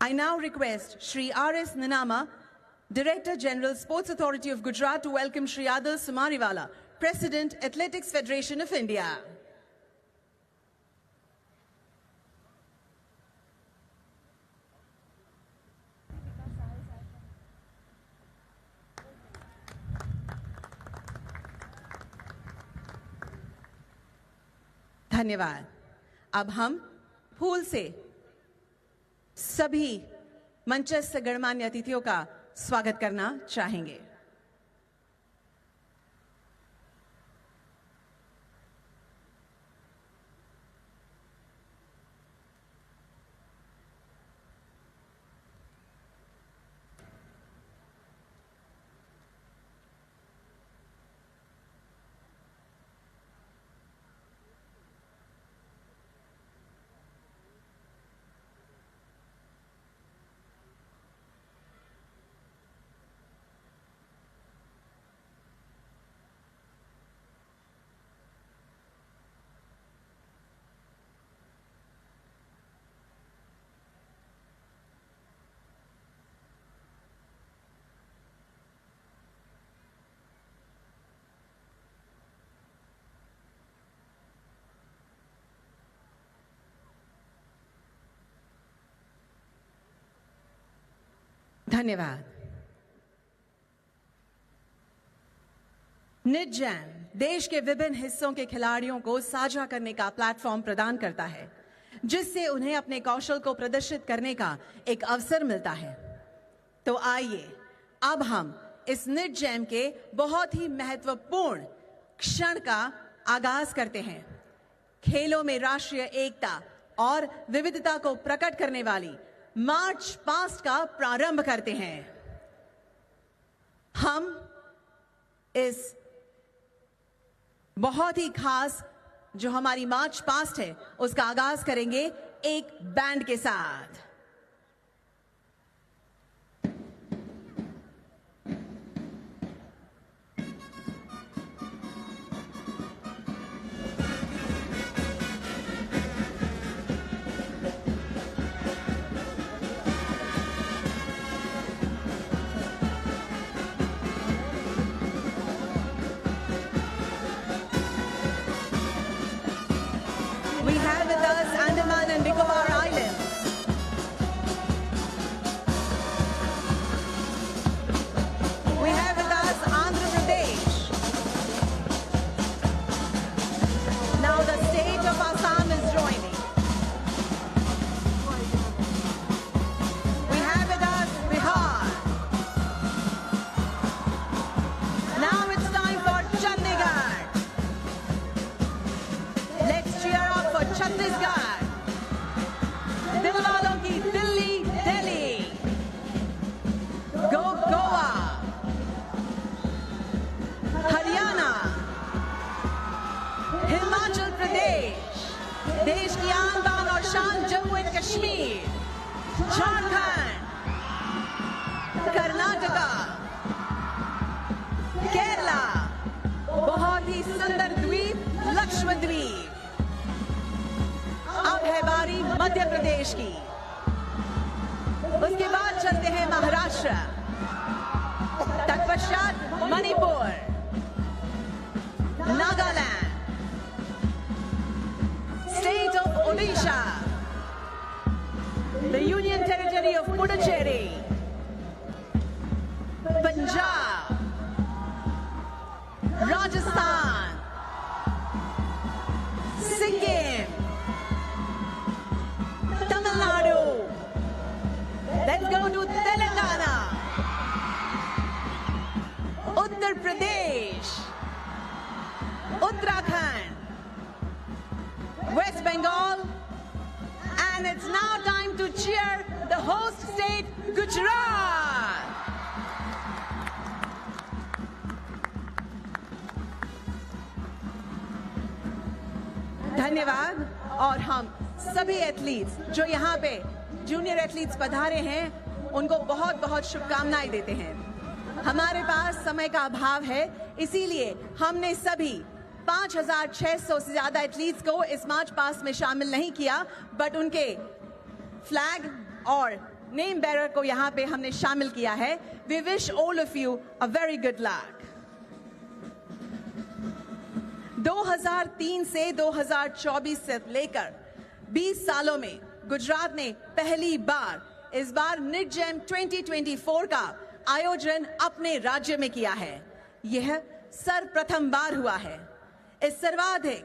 I now request Shri R.S. Ninama, Director General Sports Authority of Gujarat, to welcome Shri Adil Sumariwala, President, Athletics Federation of India. धन्यवाद। अब हम फूल से सभी मंचस्थ गणमान्य अतिथियों का स्वागत करना चाहेंगे। धन्यवाद। निट जैम देश के विभिन्न हिस्सों के खिलाड़ियों को साझा करने का प्लेटफॉर्म प्रदान करता है, जिससे उन्हें अपने कौशल को प्रदर्शित करने का एक अवसर मिलता है। तो आइए अब हम इस निट जैम के बहुत ही महत्वपूर्ण क्षण का आगाज करते हैं। खेलों में राष्ट्रीय एकता और विविधता को प्रकट करने वाली मार्च पास्ट का प्रारंभ करते हैं। हम इस बहुत ही खास जो हमारी मार्च पास्ट है उसका आगाज करेंगे एक बैंड के साथ। We have with us Andaman and Nicobar Islands. We have with us Andhra Pradesh. Now the state of Assam is joining. We have with us Bihar. Now it's time for Chandigarh. Let's cheer up for Chhattisgarh. Dilwalon ki Delhi, Delhi. Go Goa. Haryana. Himachal Pradesh. देश की आन बान और शान Jammu and Kashmir. Jharkhand. Karnataka. Kerala. बहुत ही सुंदर द्वीप लक्षद्वीप। अब है बारी मध्य प्रदेश की। उसके बाद चलते हैं महाराष्ट्र, तत्पश्चात Manipur, Nagaland, state of Odisha, the union territory of Puducherry, Punjab, Rajasthan, Sikkim, Tamil Nadu. Let's go to Telangana, Uttar Pradesh, Uttarakhand, West Bengal, and it's now time to cheer the host state, Gujarat. धन्यवाद। और हम सभी एथलीट्स जो यहाँ पे जूनियर एथलीट्स पधारे हैं उनको बहुत बहुत शुभकामनाएं देते हैं। हमारे पास समय का अभाव है, इसीलिए हमने सभी 5,600 से ज्यादा एथलीट्स को इस मार्च पास्ट में शामिल नहीं किया, बट उनके फ्लैग और नेम बेरर को यहाँ पे हमने शामिल किया है। We wish all of you a very good luck. 2003 से 2024 से लेकर 20 सालों में गुजरात ने पहली बार इस बार निडजेम 2024 का आयोजन अपने राज्य में किया है। यह सर्वप्रथम बार हुआ है। इस सर्वाधिक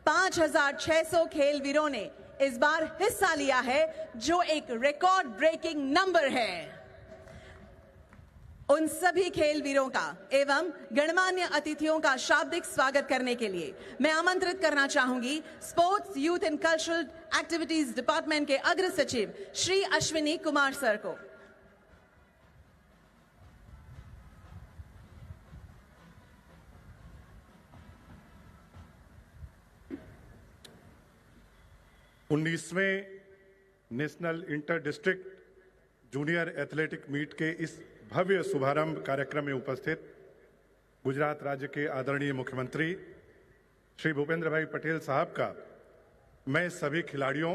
5,600 खेलवीरों ने इस बार हिस्सा लिया है, जो एक रिकॉर्ड ब्रेकिंग नंबर है। उन सभी खेलवीरों का एवं गणमान्य अतिथियों का शाब्दिक स्वागत करने के लिए मैं आमंत्रित करना चाहूंगी sports, youth and cultural activities department के अग्र सचिव श्री अश्विनी कुमार सर को। उन्नीसवें national inter district junior athletic meet के इस भव्य शुभारंभ कार्यक्रम में उपस्थित गुजरात राज्य के आदरणीय मुख्यमंत्री श्री भूपेंद्र भाई पटेल साहब का मैं सभी खिलाड़ियों,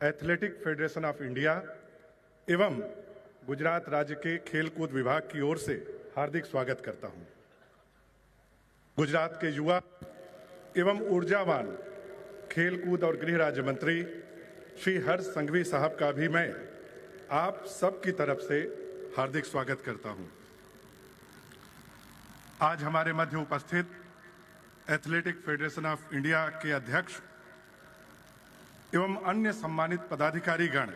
एथलेटिक फेडरेशन ऑफ इंडिया एवं गुजरात राज्य के खेलकूद विभाग की ओर से हार्दिक स्वागत करता हूं। गुजरात के युवा एवं ऊर्जावान खेलकूद और गृह राज्य मंत्री श्री हर्ष संघवी साहब का भी मैं आप सबकी तरफ से हार्दिक स्वागत करता हूं। आज हमारे मध्य उपस्थित एथलेटिक फेडरेशन ऑफ इंडिया के अध्यक्ष एवं अन्य सम्मानित पदाधिकारीगण,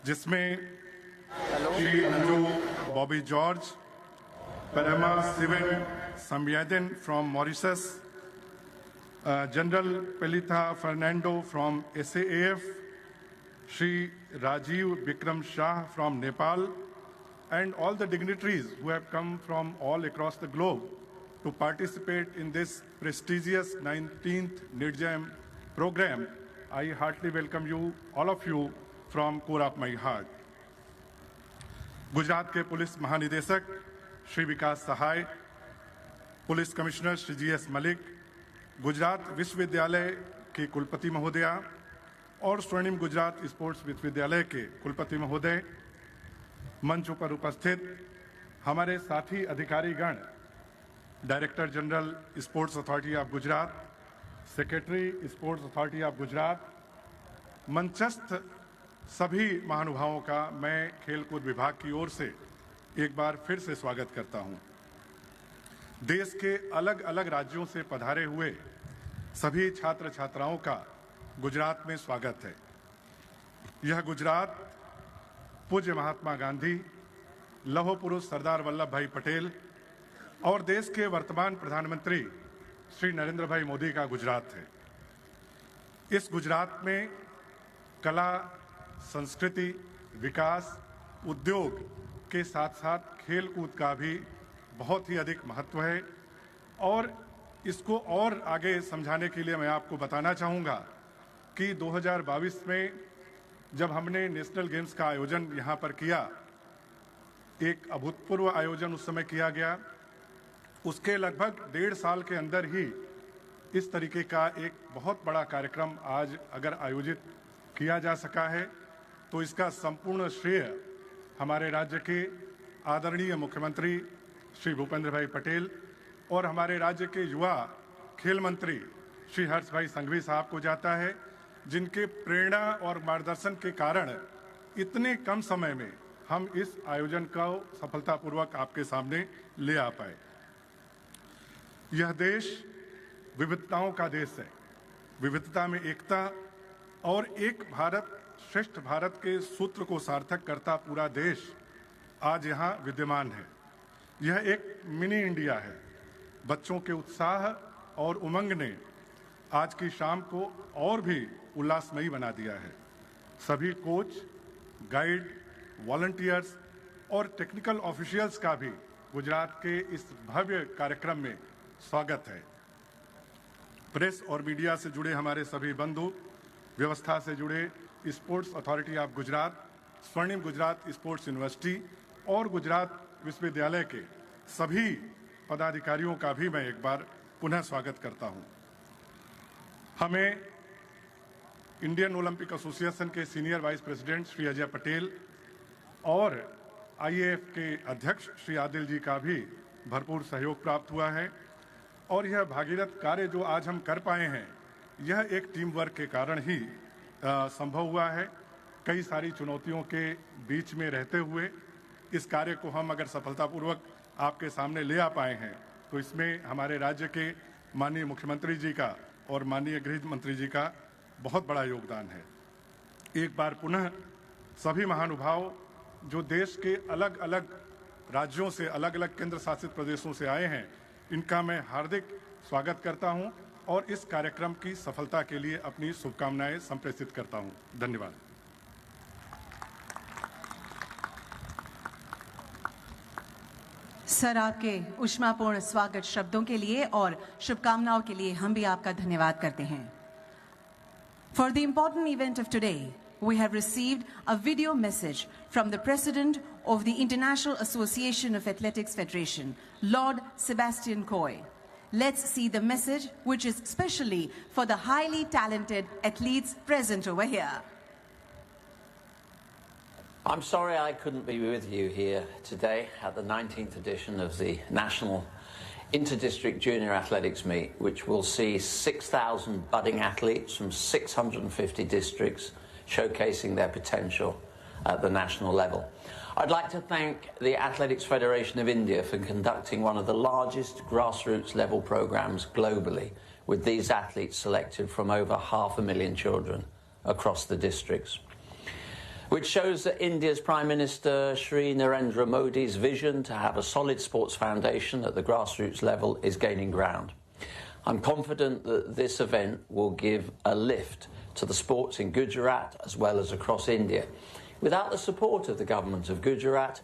जिसमें श्री अंजू बॉबी जॉर्ज, परमा सिवन समयादन from Mauritius, General Pelitha Fernando from SAAF, Shri Rajiv Bikram Shah from Nepal, and all the dignitaries who have come from all across the globe to participate in this prestigious 19th NIDJAM program. I heartily welcome you, all of you, from core of my heart. Gujarat के police महानिदेशक Shri Vikas Sahay, police commissioner Shri GS Malik, Gujarat विश्वविद्यालय के कुलपति महोदया और स्वर्णिम Gujarat sports विश्वविद्यालय के कुलपति महोदय, मंच पर उपस्थित हमारे साथी अधिकारीगण, director general sports authority of Gujarat, secretary sports authority of Gujarat, मंचस्थ सभी महानुभावों का मैं खेलकूद विभाग की ओर से एक बार फिर से स्वागत करता हूं। देश के अलग अलग राज्यों से पधारे हुए सभी छात्र छात्राओं का गुजरात में स्वागत है। यह गुजरात पूज्य महात्मा गांधी, लौह पुरुष सरदार वल्लभ भाई पटेल और देश के वर्तमान प्रधानमंत्री श्री नरेंद्र भाई मोदी का गुजरात है। इस गुजरात में कला, संस्कृति, विकास, उद्योग के साथ साथ खेल कूद का भी बहुत ही अधिक महत्व है। और इसको और आगे समझाने के लिए मैं आपको बताना चाहूँगा कि 2022 में जब हमने नेशनल गेम्स का आयोजन यहाँ पर किया, एक अभूतपूर्व आयोजन उस समय किया गया। उसके लगभग 1.5 साल के अंदर ही इस तरीके का एक बहुत बड़ा कार्यक्रम आज अगर आयोजित किया जा सका है, तो इसका संपूर्ण श्रेय हमारे राज्य के आदरणीय मुख्यमंत्री श्री भूपेंद्र भाई पटेल और हमारे राज्य के युवा खेल मंत्री श्री हर्ष भाई संघवी साहब को जाता है, जिनके प्रेरणा और मार्गदर्शन के कारण इतने कम समय में हम इस आयोजन को सफलतापूर्वक आपके सामने ले आ पाए। यह देश विविधताओं का देश है। विविधता में एकता और एक भारत श्रेष्ठ भारत के सूत्र को सार्थक करता पूरा देश आज यहाँ विद्यमान है। यह एक मिनी इंडिया है। बच्चों के उत्साह और उमंग ने आज की शाम को और भी उल्लासमयी बना दिया है। सभी कोच, गाइड, वॉलंटियर्स और टेक्निकल ऑफिशियल्स का भी गुजरात के इस भव्य कार्यक्रम में स्वागत है। प्रेस और मीडिया से जुड़े हमारे सभी बंधु, व्यवस्था से जुड़े स्पोर्ट्स अथॉरिटी ऑफ गुजरात, स्वर्णिम गुजरात स्पोर्ट्स यूनिवर्सिटी और गुजरात विश्वविद्यालय के सभी पदाधिकारियों का भी मैं एक बार पुनः स्वागत करता हूं। हमें इंडियन ओलंपिक एसोसिएशन के senior vice president Shri Ajay Patel और आईएएफ के अध्यक्ष श्री आदिल जी का भी भरपूर सहयोग प्राप्त हुआ है। और यह भागीरथ कार्य जो आज हम कर पाए हैं, यह एक टीम वर्क के कारण ही संभव हुआ है। कई सारी चुनौतियों के बीच में रहते हुए इस कार्य को हम अगर सफलतापूर्वक आपके सामने ले आ पाए हैं, तो इसमें हमारे राज्य के माननीय मुख्यमंत्री जी का और माननीय गृह मंत्री जी का बहुत बड़ा योगदान है। एक बार पुनः सभी महानुभाव जो देश के अलग अलग राज्यों से, अलग अलग केंद्र शासित प्रदेशों से आए हैं, इनका मैं हार्दिक स्वागत करता हूं और इस कार्यक्रम की सफलता के लिए अपनी शुभकामनाएं संप्रेषित करता हूं। धन्यवाद। सर, आपके उष्मापूर्ण स्वागत शब्दों के लिए और शुभकामनाओं के लिए हम भी आपका धन्यवाद करते हैं। For the important event of today, we have received a video message from the President of the International Association of Athletics Federation, Lord Sebastian Coe. Let's see the message, which is specially for the highly talented athletes present over here. I'm sorry I couldn't be with you here today at the 19th edition of the National Inter-District Junior Athletics Meet, which will see 6,000 budding athletes from 650 districts showcasing their potential at the national level. I'd like to thank the Athletics Federation of India for conducting one of the largest grassroots level programs globally, with these athletes selected from over 500,000 children across the districts, which shows that India's Prime Minister Shri Narendra Modi's vision to have a solid sports foundation at the grassroots level is gaining ground. I'm confident that this event will give a lift to the sports in Gujarat as well as across India. Without the support of the government of Gujarat,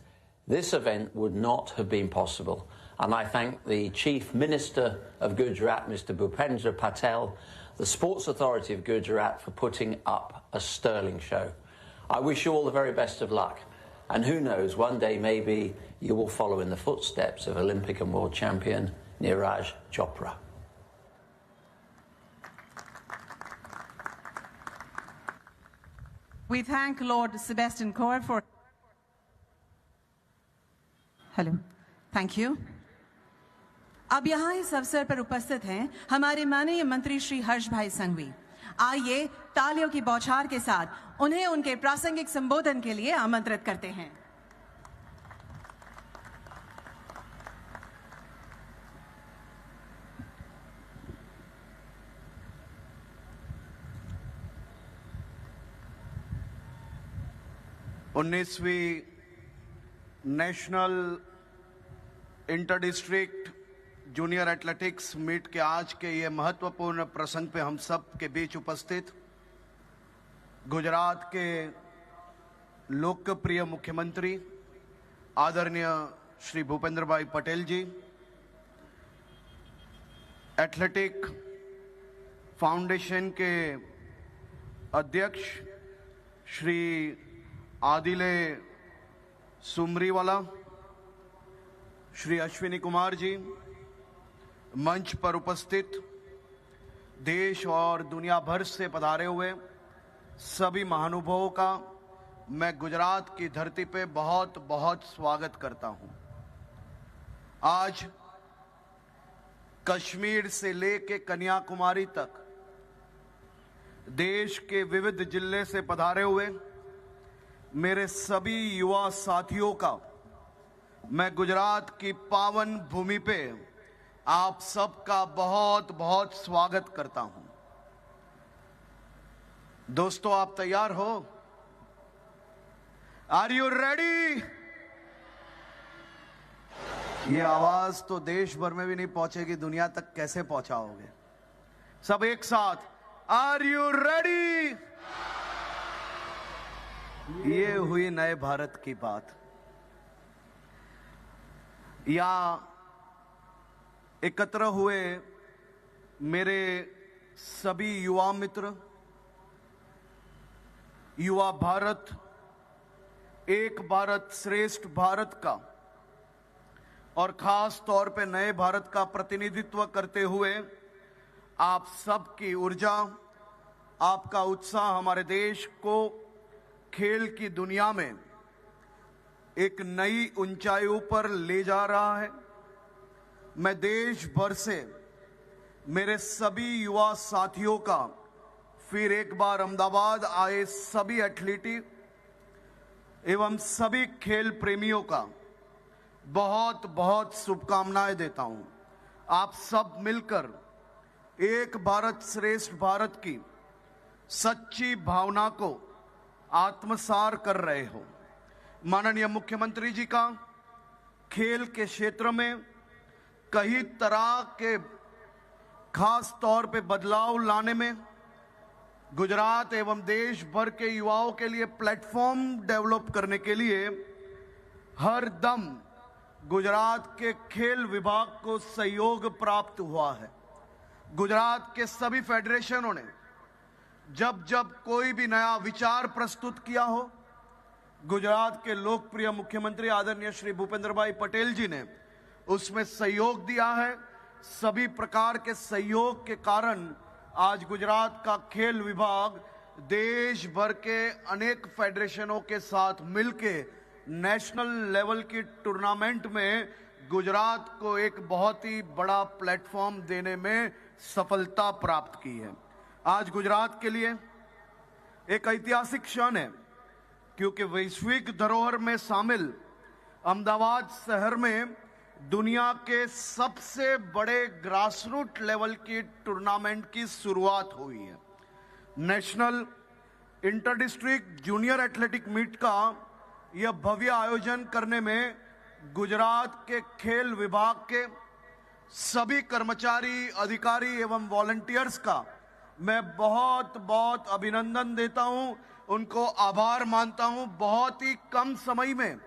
this event would not have been possible. And I thank the Chief Minister of Gujarat, Mr. Bhupendra Patel, the Sports Authority of Gujarat for putting up a sterling show. I wish you all the very best of luck. And who knows, one day maybe you will follow in the footsteps of Olympic and world champion Neeraj Chopra. We thank Lord Sebastian Coe for... Hello. Thank you. अब यहाँ इस अवसर पर उपस्थित हैं हमारे माननीय मंत्री श्री हर्ष भाई संघवी। आइए तालियों की बौछार के साथ उन्हें उनके प्रासंगिक संबोधन के लिए आमंत्रित करते हैं। उन्नीसवीं national inter district junior athletics meet के आज के ये महत्वपूर्ण प्रसंग पे हम सब के बीच उपस्थित गुजरात के लोकप्रिय मुख्यमंत्री आदरणीय श्री भूपेंद्र भाई पटेल जी, एथलेटिक फाउंडेशन के अध्यक्ष श्री आदिले सुमरीवाला, श्री अश्विनी कुमार जी, मंच पर उपस्थित देश और दुनिया भर से पधारे हुए सभी महानुभावों का मैं गुजरात की धरती पे बहुत बहुत स्वागत करता हूं। आज कश्मीर से लेके कन्याकुमारी तक देश के विविध जिले से पधारे हुए मेरे सभी युवा साथियों का मैं गुजरात की पावन भूमि पे आप सबका बहुत बहुत स्वागत करता हूं। दोस्तों, आप तैयार हो? Are you ready? ये आवाज तो देश भर में भी नहीं पहुंचेगी, दुनिया तक कैसे पहुंचाओगे? सब एक साथ, आर यू रेडी? ये हुई नए भारत की बात। या एकत्र हुए मेरे सभी युवा मित्र, युवा भारत, एक भारत श्रेष्ठ भारत का और खास तौर पे नए भारत का प्रतिनिधित्व करते हुए आप सबकी ऊर्जा, आपका उत्साह हमारे देश को खेल की दुनिया में एक नई ऊंचाइयों पर ले जा रहा है। मैं देश भर से मेरे सभी युवा साथियों का फिर एक बार अहमदाबाद आए सभी एथलीट एवं सभी खेल प्रेमियों का बहुत बहुत शुभकामनाएं देता हूं। आप सब मिलकर एक भारत श्रेष्ठ भारत की सच्ची भावना को आत्मसार कर रहे हो। माननीय मुख्यमंत्री जी का खेल के क्षेत्र में कई तरह के खास तौर पे बदलाव लाने में गुजरात एवं देश भर के युवाओं के लिए प्लेटफॉर्म डेवलप करने के लिए हर दम गुजरात के खेल विभाग को सहयोग प्राप्त हुआ है। गुजरात के सभी फेडरेशनों ने जब जब कोई भी नया विचार प्रस्तुत किया हो, गुजरात के लोकप्रिय मुख्यमंत्री आदरणीय श्री भूपेंद्र भाई पटेल जी ने उसमें सहयोग दिया है। सभी प्रकार के सहयोग के कारण आज गुजरात का खेल विभाग देश भर के अनेक फेडरेशनों के साथ मिलके नेशनल लेवल की टूर्नामेंट में गुजरात को एक बहुत ही बड़ा प्लेटफॉर्म देने में सफलता प्राप्त की है। आज गुजरात के लिए एक ऐतिहासिक क्षण है, क्योंकि वैश्विक धरोहर में शामिल अहमदाबाद शहर में दुनिया के सबसे बड़े ग्रासरूट लेवल की टूर्नामेंट की शुरुआत हुई है। National inter district junior athletic meet का यह भव्य आयोजन करने में गुजरात के खेल विभाग के सभी कर्मचारी, अधिकारी एवं वॉलंटियर्स का मैं बहुत बहुत अभिनंदन देता हूं, उनको आभार मानता हूं। बहुत ही कम समय में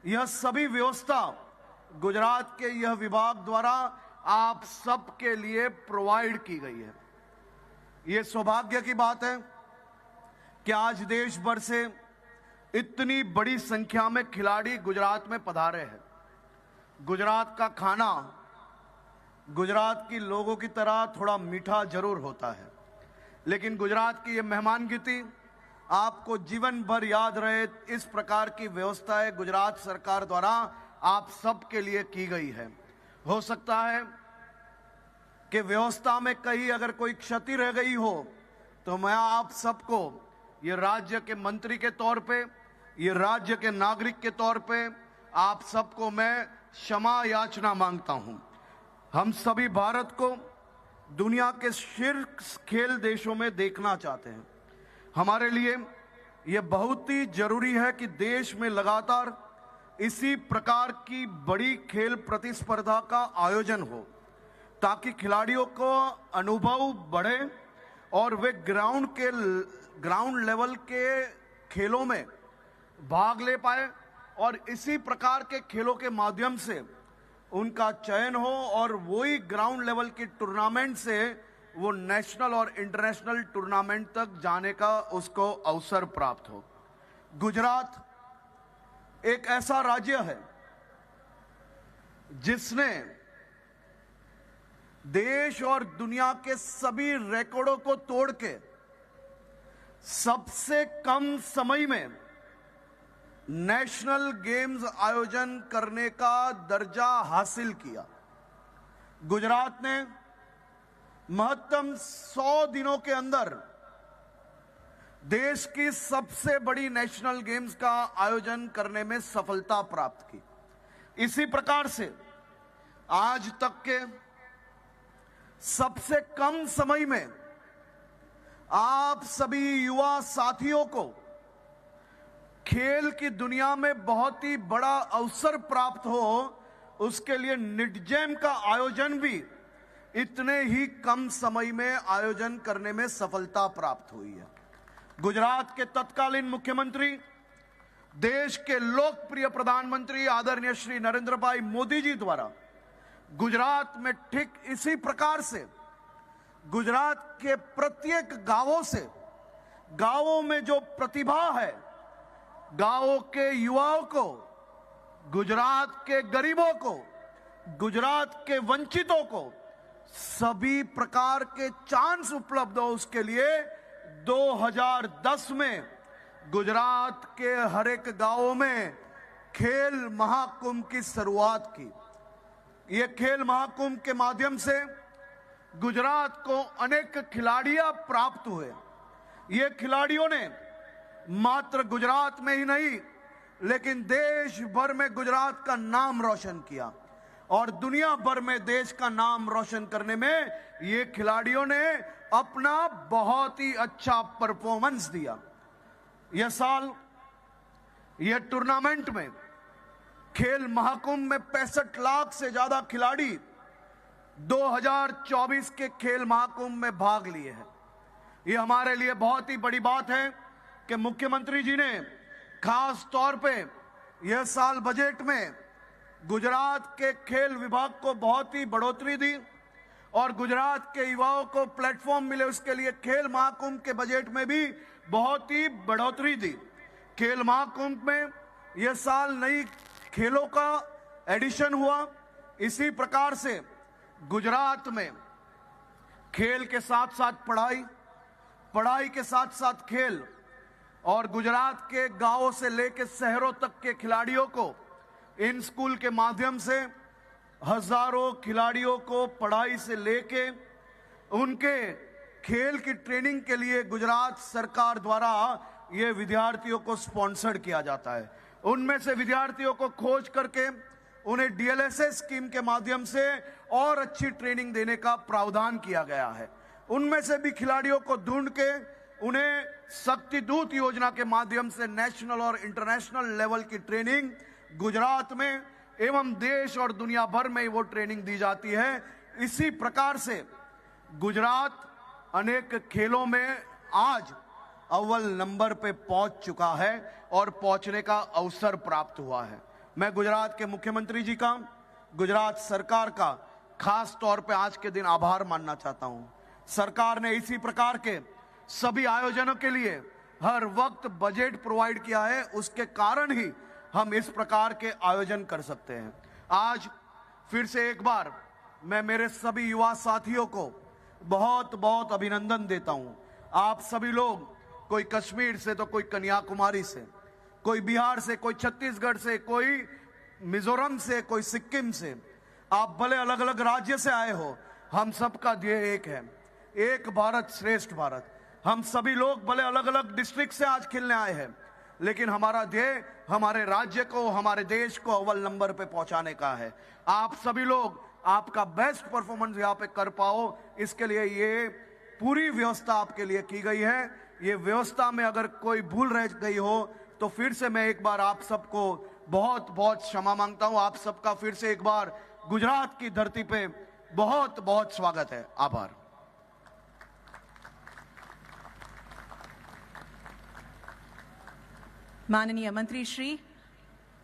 यह सभी व्यवस्था गुजरात के यह विभाग द्वारा आप सबके लिए प्रोवाइड की गई है। यह सौभाग्य की बात है कि आज देश भर से इतनी बड़ी संख्या में खिलाड़ी गुजरात में पधारे हैं। गुजरात का खाना गुजरात की लोगों की तरह थोड़ा मीठा जरूर होता है, लेकिन गुजरात की यह मेहमानगीती आपको जीवन भर याद रहे, इस प्रकार की व्यवस्थाएं गुजरात सरकार द्वारा आप सबके लिए की गई है। हो सकता है कि व्यवस्था में कहीं अगर कोई क्षति रह गई हो तो मैं आप सबको ये राज्य के मंत्री के तौर पे, ये राज्य के नागरिक के तौर पे आप सबको मैं क्षमा याचना मांगता हूं। हम सभी भारत को दुनिया के शीर्ष खेल देशों में देखना चाहते हैं। हमारे लिए यह बहुत ही जरूरी है कि देश में लगातार इसी प्रकार की बड़ी खेल प्रतिस्पर्धा का आयोजन हो, ताकि खिलाड़ियों को अनुभव बढ़े और वे ग्राउंड लेवल के खेलों में भाग ले पाए और इसी प्रकार के खेलों के माध्यम से उनका चयन हो और वही ग्राउंड लेवल की टूर्नामेंट से वो नेशनल और इंटरनेशनल टूर्नामेंट तक जाने का उसको अवसर प्राप्त हो। गुजरात एक ऐसा राज्य है जिसने देश और दुनिया के सभी रिकॉर्डों को तोड़ के सबसे कम समय में नेशनल गेम्स आयोजन करने का दर्जा हासिल किया। गुजरात ने महत्तम 100 दिनों के अंदर देश की सबसे बड़ी नेशनल गेम्स का आयोजन करने में सफलता प्राप्त की। इसी प्रकार से आज तक के सबसे कम समय में आप सभी युवा साथियों को खेल की दुनिया में बहुत ही बड़ा अवसर प्राप्त हो, उसके लिए निटजेम का आयोजन भी इतने ही कम समय में आयोजन करने में सफलता प्राप्त हुई है। गुजरात के तत्कालीन मुख्यमंत्री, देश के लोकप्रिय प्रधानमंत्री आदरणीय श्री नरेंद्र भाई मोदी जी द्वारा गुजरात में ठीक इसी प्रकार से गुजरात के प्रत्येक गांवों से, गांवों में जो प्रतिभा है, गांवों के युवाओं को, गुजरात के गरीबों को, गुजरात के वंचितों को सभी प्रकार के चांस उपलब्ध हो, उसके लिए 2010 में गुजरात के हर एक गांव में खेल महाकुंभ की शुरुआत की। ये खेल महाकुंभ के माध्यम से गुजरात को अनेक खिलाड़ियां प्राप्त हुए। ये खिलाड़ियों ने मात्र गुजरात में ही नहीं लेकिन देश भर में गुजरात का नाम रोशन किया और दुनिया भर में देश का नाम रोशन करने में ये खिलाड़ियों ने अपना बहुत ही अच्छा परफॉर्मेंस दिया। यह साल यह टूर्नामेंट में खेल महाकुंभ में 65 लाख से ज्यादा खिलाड़ी 2024 के खेल महाकुंभ में भाग लिए हैं। यह हमारे लिए बहुत ही बड़ी बात है कि मुख्यमंत्री जी ने खास तौर पे यह साल बजट में गुजरात के खेल विभाग को बहुत ही बढ़ोतरी दी और गुजरात के युवाओं को प्लेटफॉर्म मिले उसके लिए खेल महाकुंभ के बजट में भी बहुत ही बढ़ोतरी दी। खेल महाकुंभ में यह साल नई खेलों का एडिशन हुआ। इसी प्रकार से गुजरात में खेल के साथ साथ पढ़ाई, पढ़ाई के साथ साथ खेल और गुजरात के गांवों से लेकर शहरों तक के खिलाड़ियों को इन स्कूल के माध्यम से हजारों खिलाड़ियों को पढ़ाई से लेके उनके खेल की ट्रेनिंग के लिए गुजरात सरकार द्वारा ये विद्यार्थियों को स्पॉन्सर्ड किया जाता है। उनमें से विद्यार्थियों को खोज करके उन्हें डीएलएसएस स्कीम के माध्यम से और अच्छी ट्रेनिंग देने का प्रावधान किया गया है। उनमें से भी खिलाड़ियों को ढूंढ के उन्हें शक्ति दूत योजना के माध्यम से नेशनल और इंटरनेशनल लेवल की ट्रेनिंग गुजरात में एवं देश और दुनिया भर में वो ट्रेनिंग दी जाती है। इसी प्रकार से गुजरात अनेक खेलों में आज अव्वल नंबर पे पहुंच चुका है और पहुंचने का अवसर प्राप्त हुआ है। मैं गुजरात के मुख्यमंत्री जी का, गुजरात सरकार का खास तौर पे आज के दिन आभार मानना चाहता हूं। सरकार ने इसी प्रकार के सभी आयोजनों के लिए हर वक्त बजट प्रोवाइड किया है, उसके कारण ही हम इस प्रकार के आयोजन कर सकते हैं। आज फिर से एक बार मैं मेरे सभी युवा साथियों को बहुत बहुत अभिनंदन देता हूं। आप सभी लोग, कोई कश्मीर से तो कोई कन्याकुमारी से, कोई बिहार से, कोई छत्तीसगढ़ से, कोई मिजोरम से, कोई सिक्किम से, आप भले अलग अलग राज्य से आए हो, हम सबका ध्येय एक है, एक भारत श्रेष्ठ भारत। हम सभी लोग भले अलग अलग डिस्ट्रिक्ट से आज खेलने आए हैं लेकिन हमारा ध्येय हमारे राज्य को, हमारे देश को अव्वल नंबर पे पहुंचाने का है। आप सभी लोग आपका बेस्ट परफॉर्मेंस यहाँ पे कर पाओ, इसके लिए ये पूरी व्यवस्था आपके लिए की गई है। ये व्यवस्था में अगर कोई भूल रह गई हो तो फिर से मैं एक बार आप सबको बहुत बहुत क्षमा मांगता हूं। आप सबका फिर से एक बार गुजरात की धरती पे बहुत बहुत स्वागत है। आभार। माननीय मंत्री श्री,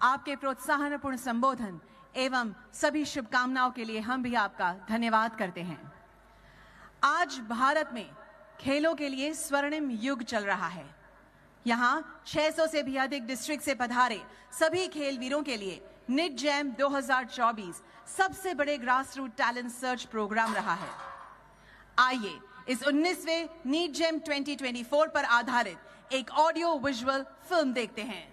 आपके प्रोत्साहनपूर्ण संबोधन एवं सभी शुभकामनाओं के लिए हम भी आपका धन्यवाद करते हैं। आज भारत में खेलों के लिए स्वर्णिम युग चल रहा है। यहां 600 से भी अधिक डिस्ट्रिक्ट से पधारे सभी खेल वीरों के लिए निट जैम 2024 सबसे बड़े grass root talent search program रहा है। आइए इस 19वें नीट जेम 2024 पर आधारित एक ऑडियो विजुअल फिल्म देखते हैं।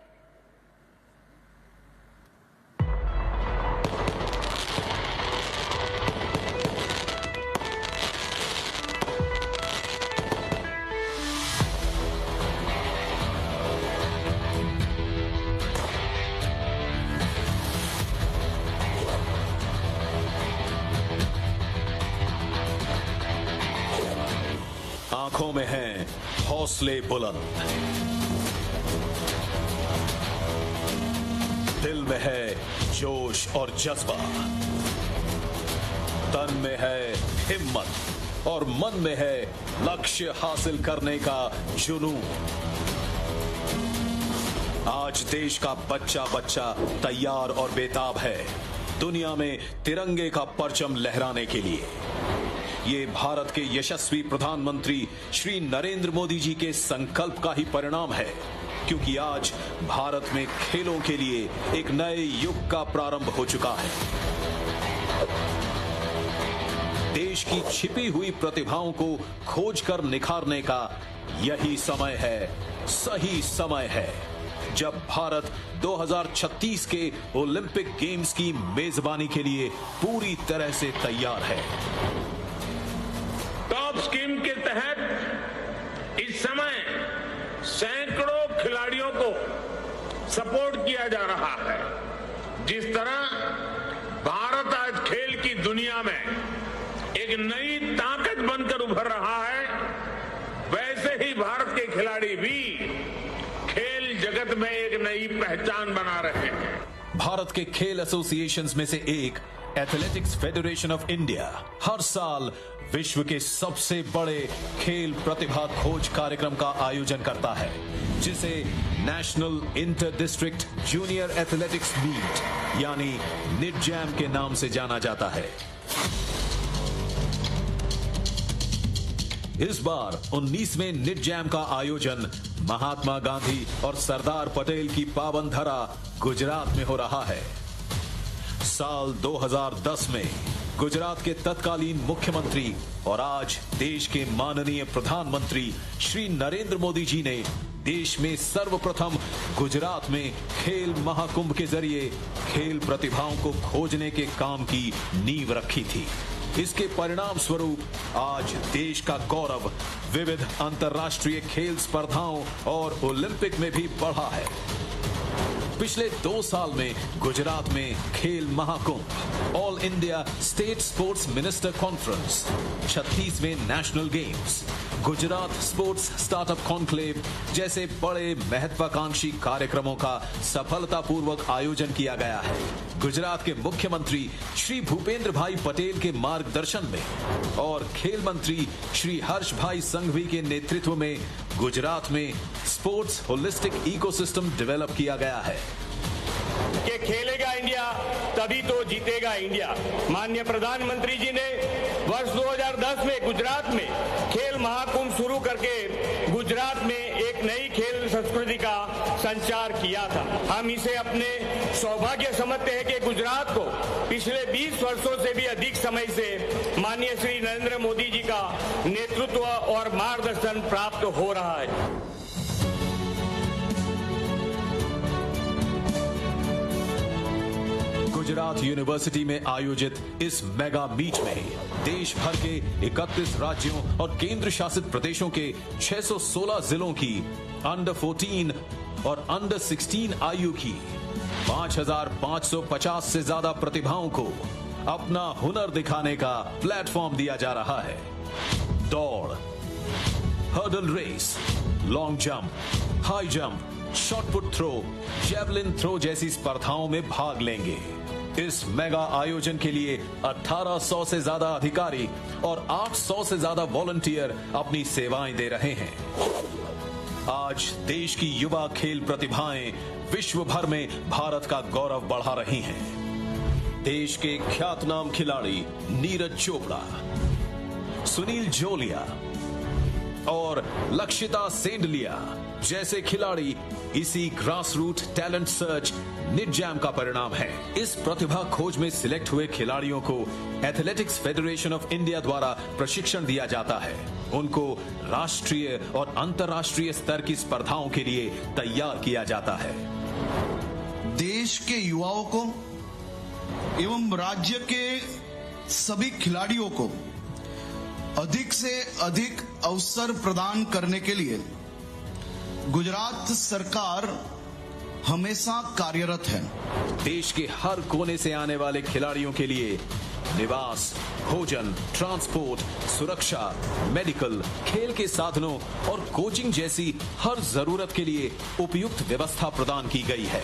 आंखों में हैं हौसले बुलंद, दिल में है जोश और जज्बा, तन में है हिम्मत और मन में है लक्ष्य हासिल करने का जुनून। आज देश का बच्चा बच्चा तैयार और बेताब है दुनिया में तिरंगे का परचम लहराने के लिए। ये भारत के यशस्वी प्रधानमंत्री श्री नरेंद्र मोदी जी के संकल्प का ही परिणाम है, क्योंकि आज भारत में खेलों के लिए एक नए युग का प्रारंभ हो चुका है। देश की छिपी हुई प्रतिभाओं को खोजकर निखारने का यही समय है, सही समय है, जब भारत 2036 के ओलंपिक गेम्स की मेजबानी के लिए पूरी तरह से तैयार है। टॉप स्कीम के तहत इस समय सैकड़ों खिलाड़ियों को सपोर्ट किया जा रहा है। जिस तरह भारत आज खेल की दुनिया में एक नई ताकत बनकर उभर रहा है, वैसे ही भारत के खिलाड़ी भी खेल जगत में एक नई पहचान बना रहे हैं। भारत के खेल एसोसिएशंस में से एक एथलेटिक्स फेडरेशन ऑफ इंडिया हर साल विश्व के सबसे बड़े खेल प्रतिभा खोज कार्यक्रम का आयोजन करता है, जिसे national inter district junior athletics meet यानी निटजैम के नाम से जाना जाता है। इस बार 19वें निटजैम का आयोजन महात्मा गांधी और सरदार पटेल की पावन धरा गुजरात में हो रहा है। साल 2010 में गुजरात के तत्कालीन मुख्यमंत्री और आज देश के माननीय प्रधानमंत्री श्री नरेंद्र मोदी जी ने देश में सर्वप्रथम गुजरात में खेल महाकुंभ के जरिए खेल प्रतिभाओं को खोजने के काम की नींव रखी थी। इसके परिणाम स्वरूप आज देश का गौरव विविध अंतर्राष्ट्रीय खेल स्पर्धाओं और ओलंपिक में भी बढ़ा है। पिछले 2 साल में गुजरात में Khel Mahakumbh, all India state sports minister conference, 36वें national games, Gujarat sports startup conclave जैसे बड़े महत्वाकांक्षी कार्यक्रमों का सफलतापूर्वक आयोजन किया गया है। गुजरात के मुख्यमंत्री श्री भूपेंद्र भाई पटेल के मार्गदर्शन में और खेल मंत्री श्री हर्ष भाई संघवी के नेतृत्व में गुजरात में स्पोर्ट्स होलिस्टिक इकोसिस्टम डेवलप किया गया है। कि खेलेगा इंडिया तभी तो जीतेगा इंडिया। माननीय प्रधानमंत्री जी ने वर्ष 2010 में गुजरात में खेल महाकुंभ शुरू करके गुजरात में एक नई खेल संस्कृति का संचार किया था। हम इसे अपने सौभाग्य समझते हैं कि गुजरात को पिछले 20 वर्षों से भी अधिक समय से माननीय श्री नरेंद्र मोदी जी का नेतृत्व और मार्गदर्शन प्राप्त हो रहा है। गुजरात यूनिवर्सिटी में आयोजित इस मेगा मीट में देश भर के 31 राज्यों और केंद्र शासित प्रदेशों के 616 जिलों की अंडर 14 और अंडर 16 आयु की 5,550 से ज्यादा प्रतिभाओं को अपना हुनर दिखाने का प्लेटफॉर्म दिया जा रहा है। दौड़, hurdle race, long jump, high jump, shot put throw, javelin throw जैसी स्पर्धाओं में भाग लेंगे। इस मेगा आयोजन के लिए 1800 से ज्यादा अधिकारी और 800 से ज्यादा वॉलंटियर अपनी सेवाएं दे रहे हैं। आज देश की युवा खेल प्रतिभाएं विश्व भर में भारत का गौरव बढ़ा रही हैं। देश के ख्यातनाम खिलाड़ी नीरज चोपड़ा, सुनील जोलिया और लक्षिता सेंडलिया जैसे खिलाड़ी इसी ग्रास रूट टैलेंट सर्च निटजैम का परिणाम है। इस प्रतिभा खोज में सिलेक्ट हुए खिलाड़ियों को एथलेटिक्स फेडरेशन ऑफ इंडिया द्वारा प्रशिक्षण दिया जाता है। उनको राष्ट्रीय और अंतर्राष्ट्रीय स्तर की स्पर्धाओं के लिए तैयार किया जाता है। देश के युवाओं को एवं राज्य के सभी खिलाड़ियों को अधिक से अधिक अवसर प्रदान करने के लिए गुजरात सरकार हमेशा कार्यरत है। देश के हर कोने से आने वाले खिलाड़ियों के लिए निवास, भोजन, ट्रांसपोर्ट, सुरक्षा, मेडिकल, खेल के साधनों और कोचिंग जैसी हर जरूरत के लिए उपयुक्त व्यवस्था प्रदान की गई है।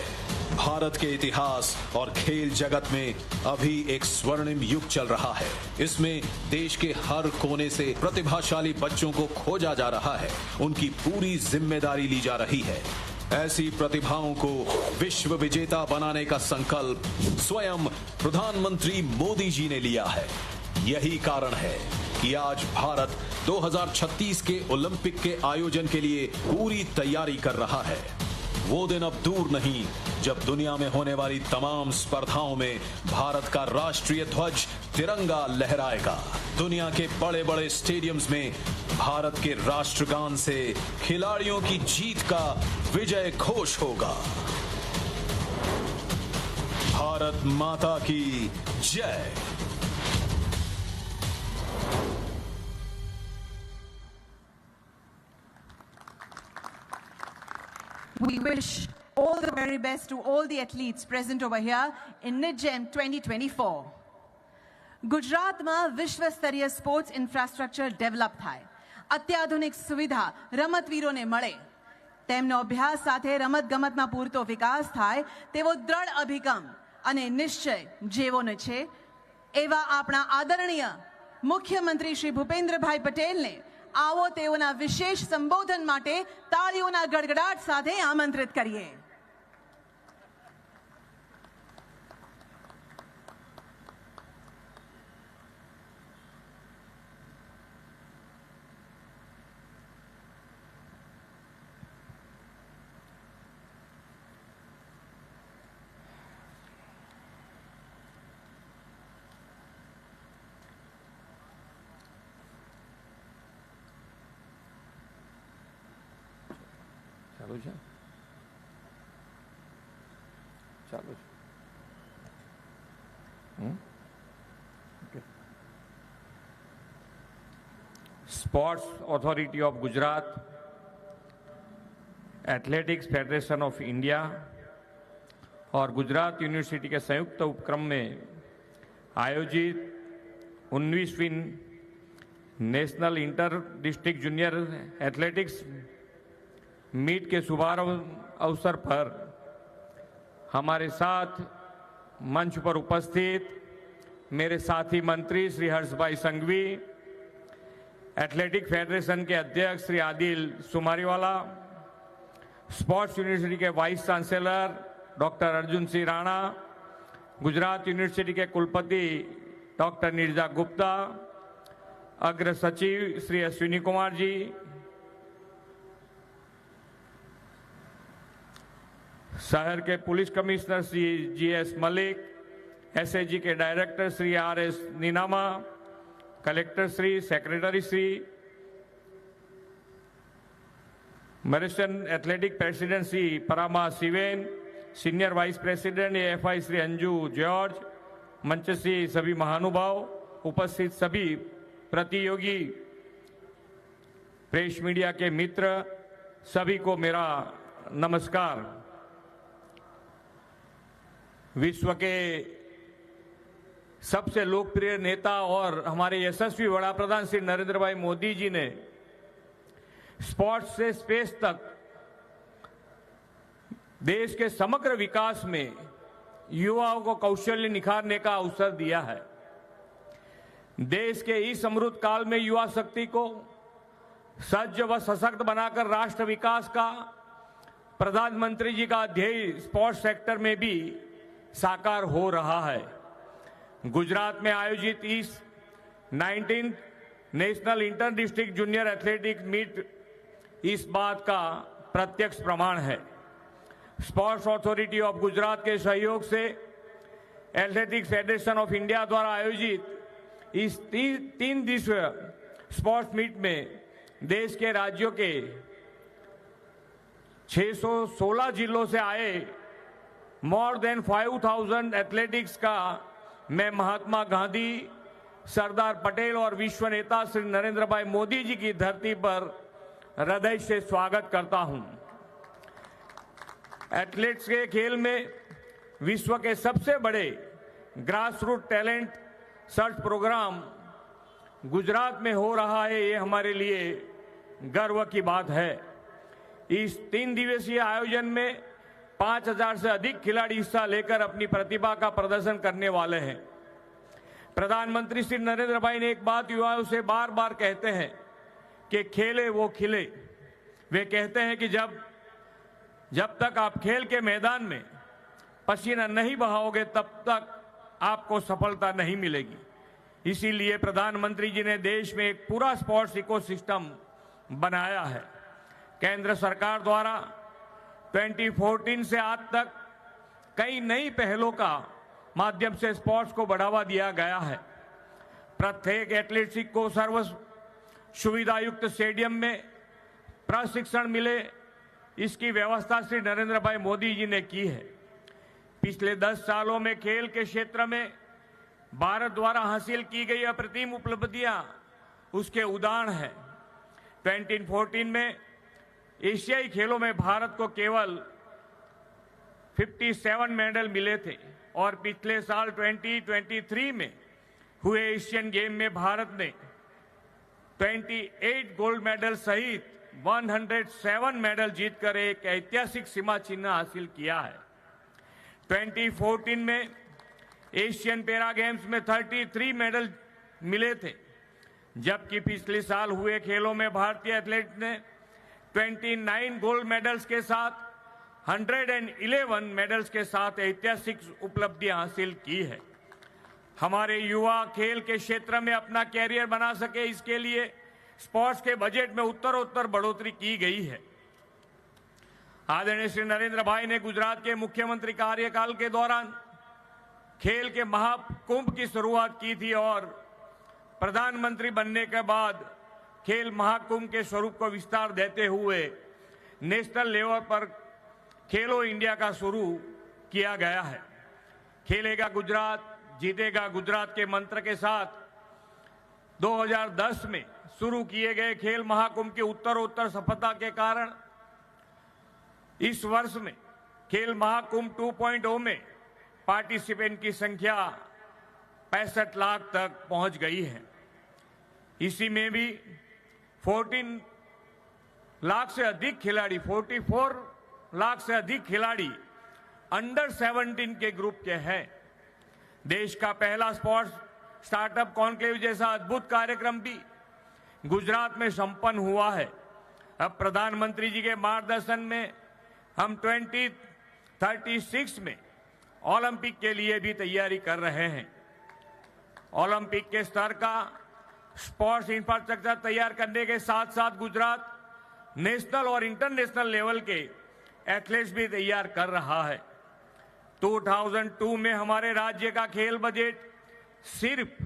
भारत के इतिहास और खेल जगत में अभी एक स्वर्णिम युग चल रहा है। इसमें देश के हर कोने से प्रतिभाशाली बच्चों को खोजा जा रहा है, उनकी पूरी जिम्मेदारी ली जा रही है। ऐसी प्रतिभाओं को विश्व विजेता बनाने का संकल्प स्वयं प्रधानमंत्री मोदी जी ने लिया है। यही कारण है कि आज भारत 2036 के ओलंपिक के आयोजन के लिए पूरी तैयारी कर रहा है। वो दिन अब दूर नहीं जब दुनिया में होने वाली तमाम स्पर्धाओं में भारत का राष्ट्रीय ध्वज तिरंगा लहराएगा। दुनिया के बड़े बड़े स्टेडियम्स में भारत के राष्ट्रगान से खिलाड़ियों की जीत का विजय घोष होगा। भारत माता की जय। We wish all the very best to all the athletes present over here in NITGEM 2024. ગુજરાતમાં વિશ્વ સ્તરીય સ્પોર્ટ્સ ઇન્ફ્રાસ્ટ્રક્ચર ડેવલપ થાય, અત્યાધુનિક સુવિધા રમતવીરોને મળે, તેમનો અભ્યાસ સાથે રમતગમતમાં પૂરતો વિકાસ થાય તેવો દ્રઢ અભિગમ અને નિશ્ચય જેવોને છે એવા આપણા આદરણીય મુખ્યમંત્રી શ્રી ભૂપેન્દ્રભાઈ પટેલને આવો તેઓના વિશેષ સંબોધન માટે તાળીઓના ગડગડાટ સાથે આમંત્રિત કરીએ. ચાલુ છે ચાલુ છે sports authority of Gujarat, athletics federation of India और गुजरात यूनिवर्सिटी के संयुक्त उपक्रम में आयोजित 19वीं national inter district junior athletics meet के शुभारंभ अवसर पर हमारे साथ मंच पर उपस्थित मेरे साथी मंत्री श्री हर्ष भाई संघवी, एथलेटिक फेडरेशन के अध्यक्ष श्री आदिल सुमारीवाला, स्पोर्ट्स यूनिवर्सिटी के vice chancellor doctor Arjun Singh Rana, Gujarat university के कुलपति डॉक्टर नीरजा गुप्ता, अग्र सचिव श्री अश्विनी कुमार जी, शहर के police commissioner Shri GS Malik, SAG के director Shri RS Ninama, collector Shri, secretary Shri, Mauritian athletic president Shri Parama Sivan, senior vice president AFI Shri Anju George, मंच से सभी महानुभाव, उपस्थित सभी प्रतियोगी, प्रेस मीडिया के मित्र, सभी को मेरा नमस्कार। विश्व के सबसे लोकप्रिय नेता और हमारे यशस्वी वड़ा प्रधान श्री नरेंद्र भाई मोदी जी ने स्पोर्ट्स से स्पेस तक देश के समग्र विकास में युवाओं को कौशल्य निखारने का अवसर दिया है। देश के इस अमृत काल में युवा शक्ति को सज्ज व सशक्त बनाकर राष्ट्र विकास का प्रधानमंत्री जी का ध्येय स्पोर्ट्स सेक्टर में भी साकार हो रहा है। गुजरात में आयोजित इस 19th national inter district junior athletics meet इस बात का प्रत्यक्ष प्रमाण है। स्पोर्ट्स अथॉरिटी ऑफ गुजरात के सहयोग से एथलेटिक्स फेडरेशन ऑफ इंडिया द्वारा आयोजित इस 3 दिवसीय स्पोर्ट्स मीट में देश के राज्यों के 616 जिलों से आए मोर देन 5000 एथलेटिक्स का मैं महात्मा गांधी, सरदार पटेल और विश्व नेता श्री नरेंद्र भाई मोदी जी की धरती पर हृदय से स्वागत करता हूं। एथलेट्स के खेल में विश्व के सबसे बड़े grass root talent search program Gujarat में हो रहा है, ये हमारे लिए गर्व की बात है। इस 3 दिवसीय आयोजन में 5000 से अधिक खिलाड़ी हिस्सा लेकर अपनी प्रतिभा का प्रदर्शन करने वाले हैं। प्रधानमंत्री श्री नरेंद्र भाई ने एक बात युवाओं से बार बार कहते हैं कि खेले वो खिले। वे कहते हैं कि जब तक आप खेल के मैदान में पसीना नहीं बहाओगे तब तक आपको सफलता नहीं मिलेगी। इसीलिए प्रधानमंत्री जी ने देश में एक पूरा स्पोर्ट्स इकोसिस्टम बनाया है। केंद्र सरकार द्वारा 2014 से आज तक कई नई पहलों का माध्यम से स्पोर्ट्स को बढ़ावा दिया गया है। प्रत्येक एथलीट को सुविधायुक्त स्टेडियम में प्रशिक्षण मिले, इसकी व्यवस्था श्री नरेंद्र भाई मोदी जी ने की है। पिछले 10 सालों में खेल के क्षेत्र में भारत द्वारा हासिल की गई अप्रतिम उपलब्धियां उसके उदाहरण हैं। 2014 में एशियाई खेलों में भारत को केवल 57 मेडल मिले थे और पिछले साल 2023 में हुए एशियन गेम में भारत ने 28 गोल्ड मेडल सहित 107 मेडल जीतकर एक ऐतिहासिक सीमा चिन्ह हासिल किया है। 2014 में एशियन पैरा गेम्स में 33 मेडल मिले थे, जबकि पिछले साल हुए खेलों में भारतीय एथलीट ने 29 गोल्ड मेडल्स के साथ 111 मेडल्स के साथ ऐतिहासिक उपलब्धियां हासिल की है। हमारे युवा खेल के क्षेत्र में अपना कैरियर बना सके, इसके लिए स्पोर्ट्स के बजट में उत्तरोत्तर बढ़ोतरी की गई है। आदरणीय श्री नरेंद्र भाई ने गुजरात के मुख्यमंत्री कार्यकाल के दौरान खेल के महाकुंभ की शुरुआत की थी और प्रधानमंत्री बनने के बाद खेल महाकुंभ के स्वरूप को विस्तार देते हुए नेशनल लेवल पर खेलो इंडिया का शुरू किया गया है। खेलेगा गुजरात, जीतेगा गुजरात के मंत्र के साथ 2010 में शुरू किए गए खेल महाकुंभ की उत्तरोत्तर सफलता के कारण इस वर्ष में खेल महाकुंभ 2.0 में पार्टिसिपेंट की संख्या 65 लाख तक पहुंच गई है। इसी में भी 14 लाख से अधिक खिलाड़ी, 44 लाख से अधिक खिलाड़ी अंडर 17 के ग्रुप के हैं। देश का पहला स्पोर्ट्स स्टार्टअप कॉन्क्लेव जैसा अद्भुत कार्यक्रम भी गुजरात में संपन्न हुआ है। अब प्रधानमंत्री जी के मार्गदर्शन में हम 2036 में ओलंपिक के लिए भी तैयारी कर रहे हैं। ओलंपिक के स्तर का स्पोर्ट्स इंफ्रास्ट्रक्चर तैयार करने के साथ साथ गुजरात नेशनल और इंटरनेशनल लेवल के एथलीट्स भी तैयार कर रहा है। 2002 में हमारे राज्य का खेल बजट सिर्फ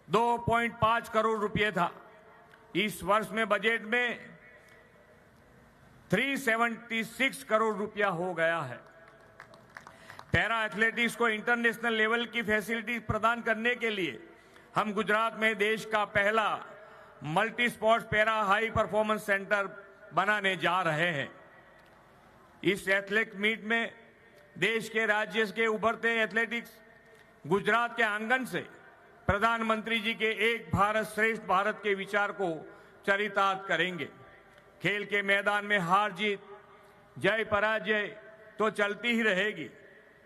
2.5 करोड़ रुपए था। इस वर्ष में बजट में 376 करोड़ रुपया हो गया है। पैरा एथलेटिक्स को इंटरनेशनल लेवल की फैसिलिटी प्रदान करने के लिए हम गुजरात में देश का पहला multi sports para high performance centre बनाने जा रहे हैं। इस एथलेटिक मीट में देश के राज्य के उभरते एथलेटिक्स गुजरात के आंगन से प्रधानमंत्री जी के एक भारत श्रेष्ठ भारत के विचार को चरितार्थ करेंगे। खेल के मैदान में हार जीत, जय पराजय तो चलती ही रहेगी।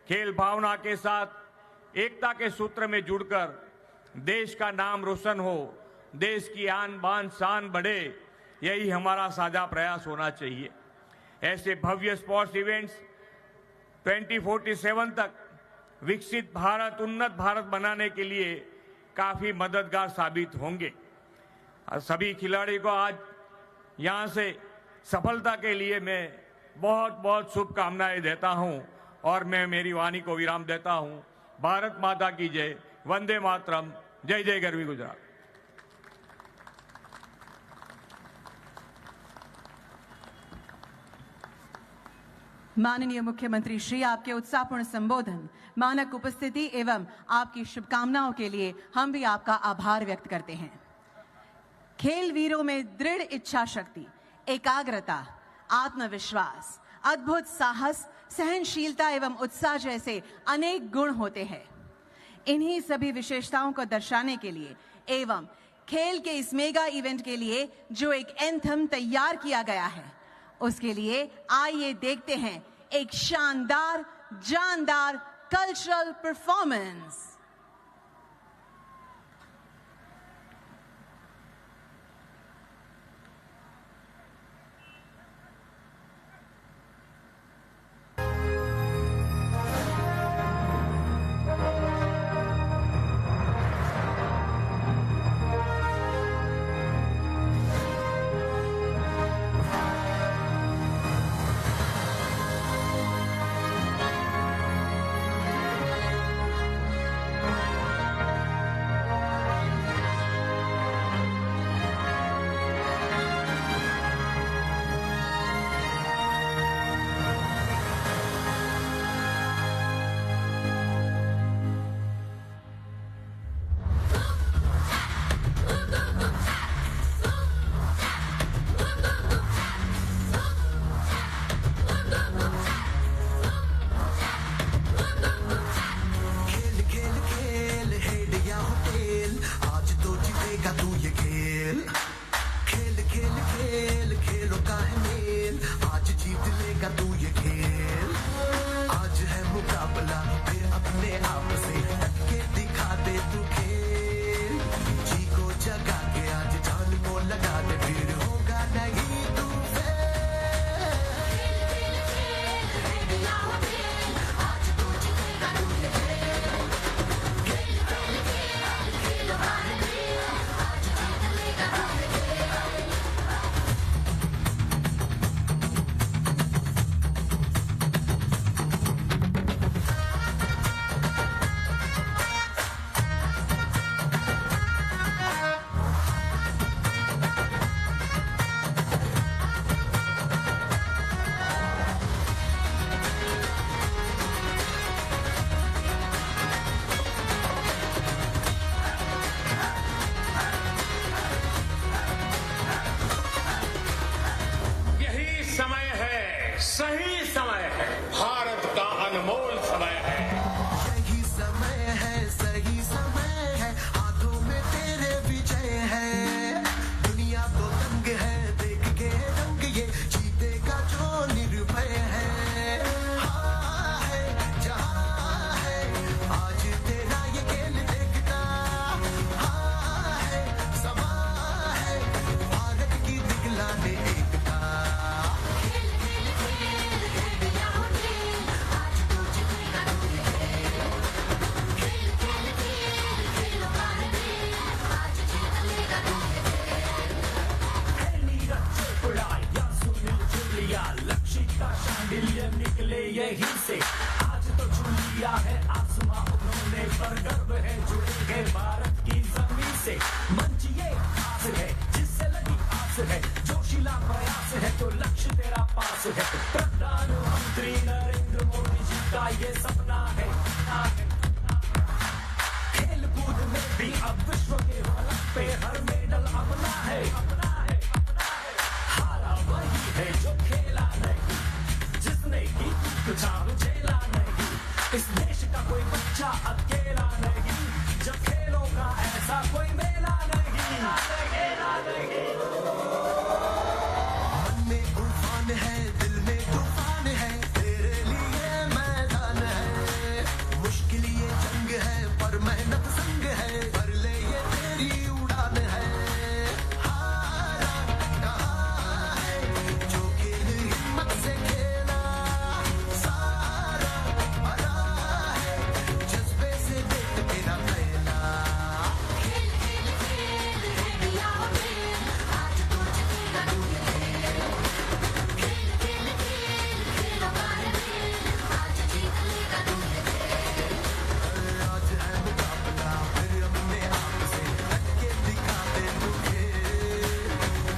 खेल भावना के साथ एकता के सूत्र में जुड़कर देश का नाम रोशन हो, देश की आन बान शान बढ़े, यही हमारा साझा प्रयास होना चाहिए। ऐसे भव्य स्पोर्ट्स इवेंट्स 2047 तक विकसित भारत, उन्नत भारत बनाने के लिए काफी मददगार साबित होंगे। सभी खिलाड़ी को आज यहां से सफलता के लिए मैं बहुत बहुत शुभकामनाएं देता हूं और मैं मेरी वाणी को विराम देता हूं। भारत माता की जय, वंदे मातरम, जय जय गरवी गुजरात। माननीय मुख्यमंत्री श्री, आपके उत्साहपूर्ण संबोधन, मानक उपस्थिति एवं आपकी शुभकामनाओं के लिए हम भी आपका आभार व्यक्त करते हैं। खेल वीरों में दृढ़ इच्छा शक्ति, एकाग्रता, आत्मविश्वास, अद्भुत साहस, सहनशीलता एवं उत्साह जैसे अनेक गुण होते हैं। इन्हीं सभी विशेषताओं को दर्शाने के लिए एवं खेल के इस मेगा इवेंट के लिए जो एक एंथम तैयार किया गया है, उसके लिए आइए देखते हैं एक शानदार जानदार कल्चरल परफॉर्मेंस। विकास है। प्रधानमंत्री नरेंद्र मोदी जी का ये सपना है। खेल कूद में भी अब विश्व के फलक पे हर मेडल अपना है। हारा वही है जो खेला नहीं, जिसने की कुछ झेला नहीं। इस देश का कोई बच्चा अकेला नहीं, जब खेलों का ऐसा कोई मेला नहीं। मन में उफान है, दिल में तूफान है, तेरे लिए मैदान है। मुश्किल ये जंग है पर मेहनत संग है, कर ले ये तेरी उड़ान है। हारा कहाँ है जो खेल हिम्मत से खेला, सारा हरा है जज्बे से देख के ना फैला। खेल खेल खेल इंडिया खेल, आज तो जीतेगा तू ये खेल। खेल खेल खेल खेल हमारे खेल, आज जीत लेगा तू ये खेल। आज है मुकाबला फिर अपने आप से, हटके दिखा दे तू खेल।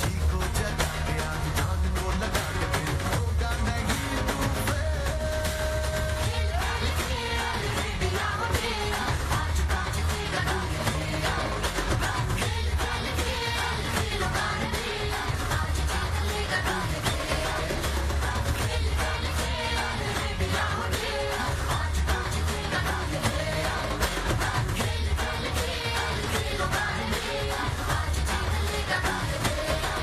जी को जगा के आज जान को लगा के फिर होगा नहीं तू फेल। खेल खेल खेल इंडिया खेल, आज तो जीतेगा तू ये खेल। खेल खेल खेल खेल हमारे खेल, आज जीत लेगा तू ये खेल। खेल खेल खेल इंडिया खेल, आज तो जीतेगा तू ये खेल। खेल खेल खेल खेल हमारे खेल, आज जीत लेगा तू ये खेल।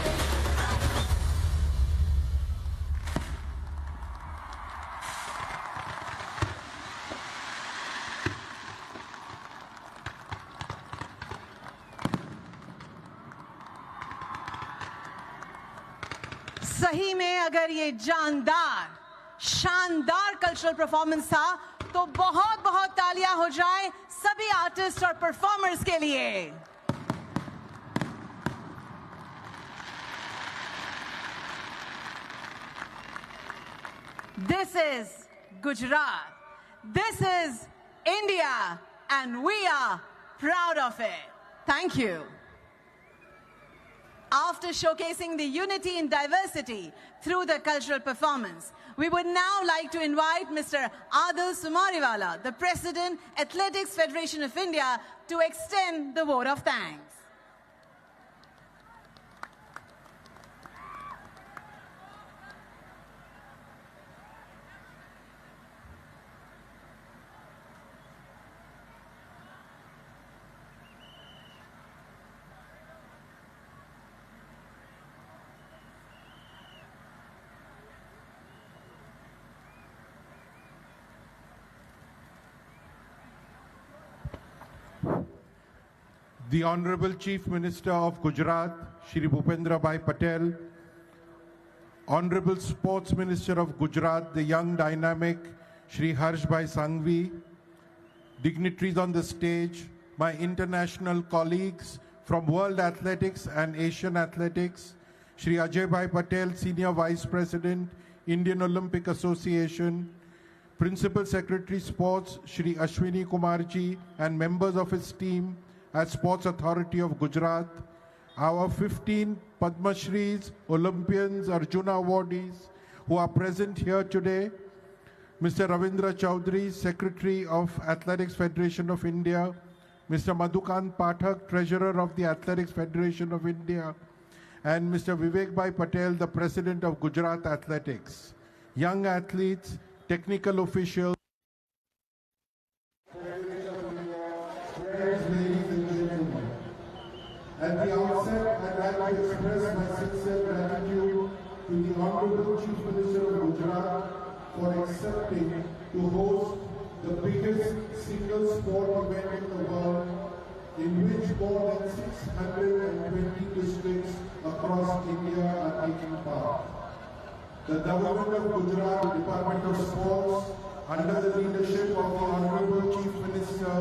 सही में अगर ये जानदार शानदार कल्चरल परफॉर्मेंस था तो बहुत बहुत तालियां हो जाए सभी आर्टिस्ट और परफॉर्मर्स के लिए। This is Gujarat. This is India, and we are proud of it. Thank you. After showcasing the unity in diversity through the cultural performance, we would now like to invite Mr. Adil Sumariwala, the President, Athletics Federation of India, to extend the vote of thanks. The Honorable Chief Minister of Gujarat, Shri Bhupendra Bhai Patel, Honorable Sports Minister of Gujarat, the young dynamic Shri Harsh Bhai Sanghvi, dignitaries on the stage, my international colleagues from World Athletics and Asian Athletics, Shri Ajay Bhai Patel, Senior Vice President, Indian Olympic Association, Principal Secretary Sports, Shri Ashwini Kumarji, and members of his team at Sports Authority of Gujarat, our 15 Padma Shris, Olympians, Arjuna awardees who are present here today, Mr. Ravindra Chaudhary, Secretary of Athletics Federation of India, Mr. Madhukant Pathak, Treasurer of the Athletics Federation of India, and Mr. Vivek Bhai Patel, the President of Gujarat Athletics, young athletes, technical officials. At the outset, I'd like to express my sincere gratitude to the Honorable Chief Minister of Gujarat for accepting to host the biggest single sport event in the world, in which more than 620 districts across India are taking part. The Government of Gujarat, Department of Sports, under the leadership of the Honorable Chief Minister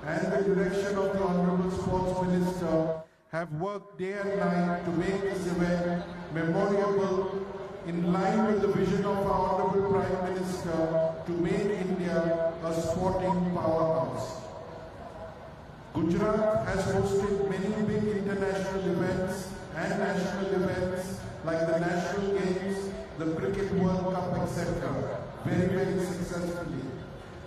and the direction of the Honorable Sports Minister, have worked day and night to make this event memorable in line with the vision of our Honorable Prime Minister to make India a sporting powerhouse. Gujarat has hosted many big international events and national events like the National Games, the Cricket World Cup, etc. very, very successfully.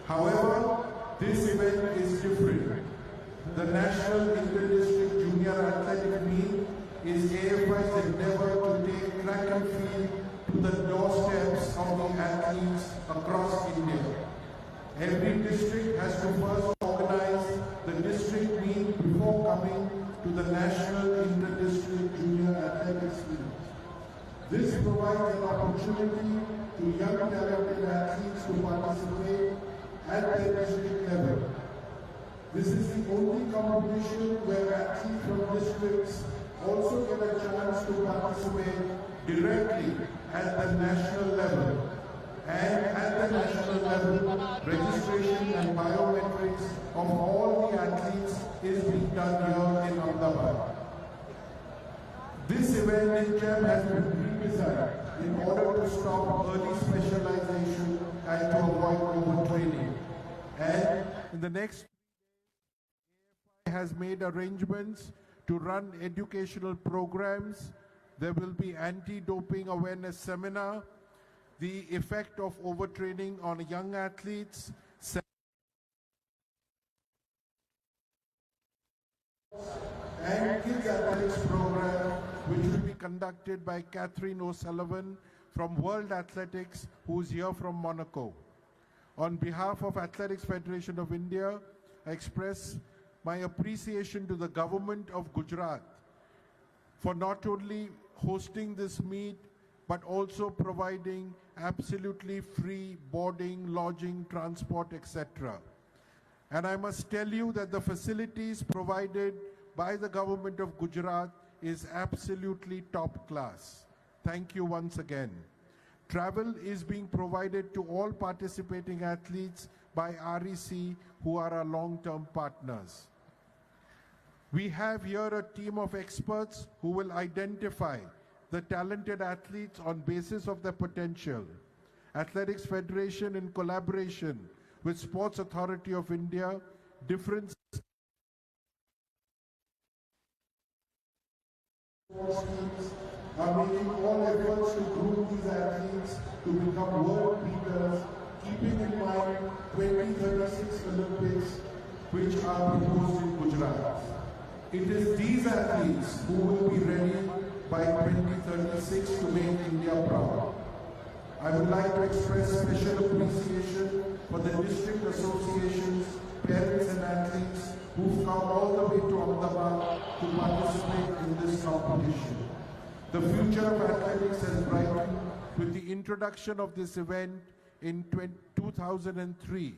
However, this event is different. The National Inter-District Junior Athletic Meet is AFI's endeavor to take track and field to the doorsteps of the athletes across India. Every district has to first organize the district meet before coming to the National Inter-District Junior Athletics Meet. This provides an opportunity to young talented athletes to participate at the district level. This is the only competition where athletes from districts also get a chance to participate directly at the national level. And at the national level, registration and biometrics of all the athletes is being done here in Ahmedabad. This event in GEM has been redesigned in order to stop early specialization and to avoid overtraining. And in the next AFI has made arrangements to run educational programs. There will be anti-doping awareness seminar, the effect of overtraining on young athletes, and kids athletics program, which will be conducted by Catherine O'Sullivan from World Athletics, who's here from Monaco. On behalf of Athletics Federation of India, I express my appreciation to the government of Gujarat for not only hosting this meet, but also providing absolutely free boarding, lodging, transport, etc. And I must tell you that the facilities provided by the government of Gujarat is absolutely top class. Thank you once again. Travel is being provided to all participating athletes by REC, who are our long-term partners. We have here a team of experts who will identify the talented athletes on basis of their potential. Athletics Federation, in collaboration with Sports Authority of India, different sports teams are making all efforts to groom these athletes to become world beaters, keeping in mind 2036 Olympics, which are proposed in Gujarat. It is these athletes who will be ready by 2036 to make India proud. I would like to express special appreciation for the district associations, parents and athletes who've come all the way to Ahmedabad to participate in this competition. The future of athletics has brightened with the introduction of this event in 2003,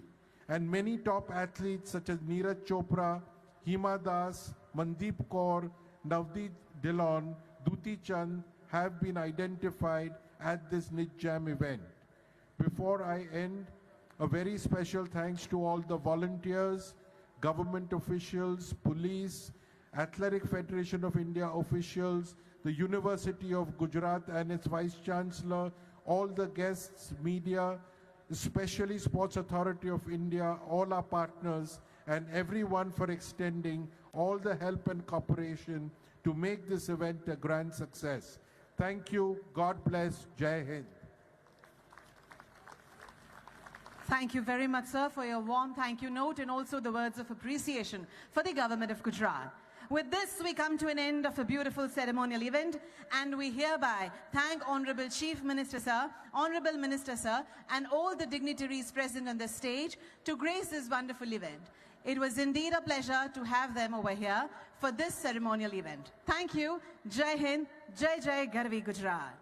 and many top athletes such as Neeraj Chopra, Hima Das, Mandeep Kaur, Navdeep Dillon, Duti Chand have been identified at this NITJAM event. Before I end, a very special thanks to all the volunteers, government officials, police, Athletic Federation of India officials, the University of Gujarat and its Vice Chancellor, all the guests, media, especially Sports Authority of India, all our partners, and everyone for extending all the help and cooperation to make this event a grand success. Thank you. God bless. Jai Hind. Thank you very much, sir, for your warm thank you note and also the words of appreciation for the government of Gujarat. With this, we come to an end of a beautiful ceremonial event, and we hereby thank Honorable Chief Minister, sir, Honorable Minister, sir, and all the dignitaries present on the stage to grace this wonderful event. It was indeed a pleasure to have them over here for this ceremonial event. Thank you. Jai Hind, Jai Jai Garvi Gujarat.